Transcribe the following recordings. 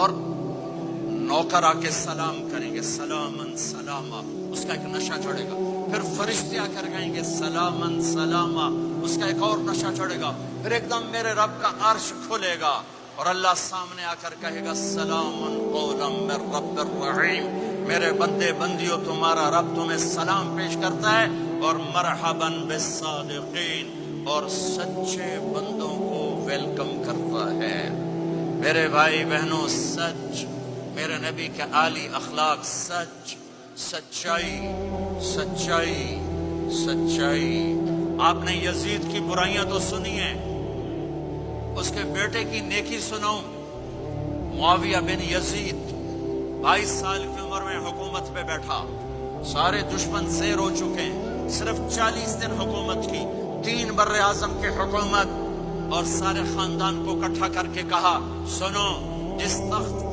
اور نوکر آ کے سلام کریں گے، سلامن سلاما، اس کا ایک نشہ چڑھے گا. پھر فرشتے آ کر کہیں گے سلامن سلاما، اس کا ایک اور نشہ چڑھے گا. پھر ایک دم میرے رب کا عرش کھلے گا اور اللہ سامنے آ کر کہے گا سلام قولا من رب الرحیم، میرے بندے بندیوں تمہارا رب تمہیں سلام پیش کرتا ہے اور مرحبا بالصادقین، اور سچے بندوں کو ویلکم کرتا ہے. میرے بھائی بہنوں، سچ، میرے نبی کے عالی اخلاق، سچ، سچائی، سچائی، سچائی. آپ نے یزید کی برائیاں تو سنی ہیں، اس کے بیٹے کی نیکی سنو. معاویہ بن یزید 22 سال کی عمر میں حکومت پہ بیٹھا، سارے دشمن زیر ہو چکے ہیں، صرف 40 دن حکومت کی، 3 بر اعظم کی حکومت، اور سارے خاندان کو اکٹھا کر کے کہا سنو، جس تخت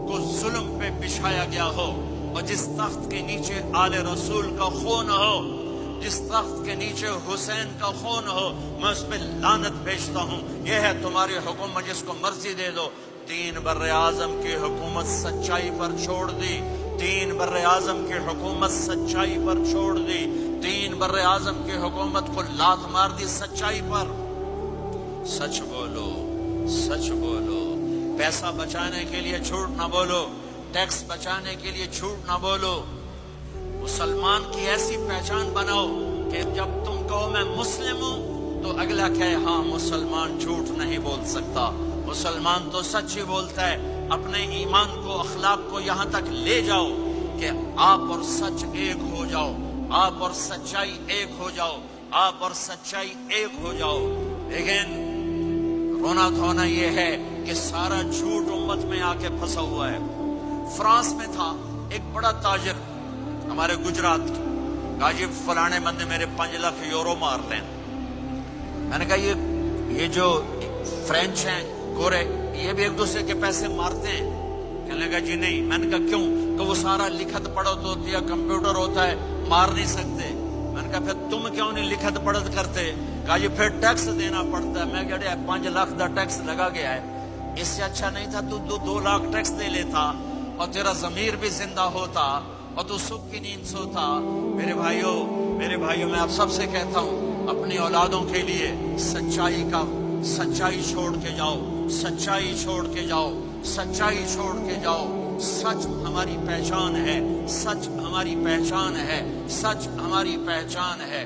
کو ظلم پہ بچھایا گیا ہو اور جس تخت کے نیچے آل رسول کا خون ہو، جس تخت کے نیچے حسین کا خون ہو، میں اس پہ لعنت بھیجتا ہوں. یہ ہے تمہاری حکومت، جس کو مرضی دے دو. 3 بر اعظم کی حکومت سچائی پر چھوڑ دی، 3 بر اعظم کی حکومت سچائی پر چھوڑ دی، 3 بر اعظم کی حکومت کو لات مار دی سچائی پر. سچ بولو، سچ بولو، پیسہ بچانے کے لیے جھوٹ نہ بولو، ٹیکس بچانے کے لیے جھوٹ نہ بولو. مسلمان کی ایسی پہچان بناؤ کہ جب تم کہو میں مسلم ہوں تو اگلا کہے ہاں مسلمان جھوٹ نہیں بول سکتا، مسلمان تو سچ ہی بولتا ہے. اپنے ایمان کو، اخلاق کو یہاں تک لے جاؤ کہ آپ اور سچ ایک ہو جاؤ، آپ اور سچائی ایک ہو جاؤ، آپ اور سچائی ایک ہو جاؤ. لیکن رونا دھونا یہ ہے کہ سارا جھوٹ امت میں آ کے پھنسا ہوا ہے. فرانس میں تھا ایک بڑا تاجر ہمارے گجرات کی، کہا جی فلانے بندے میرے 5 لاکھ یورو مار لیں. میں نے کہا یہ جو فرینچ ہیں گورے، یہ بھی ایک دوسرے کے پیسے مارتے ہیں؟ کہنے لگا جی نہیں. میں نے کہا کیوں؟ کہ وہ سارا لکھت پڑھت ہوتی ہے، کمپیوٹر ہوتا ہے، مار نہیں سکتے. میں نے کہا پھر تم کیوں نہیں لکھت پڑھت کرتے؟ کہا جی پھر ٹیکس دینا پڑتا ہے. میں کہا 5 لاکھ دا ٹیکس لگا گیا ہے، اس سے اچھا نہیں تھا تو 2 لاکھ ٹیکس دے لیتا اور تیرا ضمیر بھی زندہ ہوتا اور تو صبح کی نیند سوتا. میرے بھائیوں میں آپ سب سے کہتا ہوں، اپنی اولادوں کے لیے سچائی چھوڑ کے جاؤ، سچائی چھوڑ کے جاؤ، سچائی چھوڑ کے جاؤ. سچ ہماری پہچان ہے، سچ ہماری پہچان ہے، سچ ہماری پہچان ہے.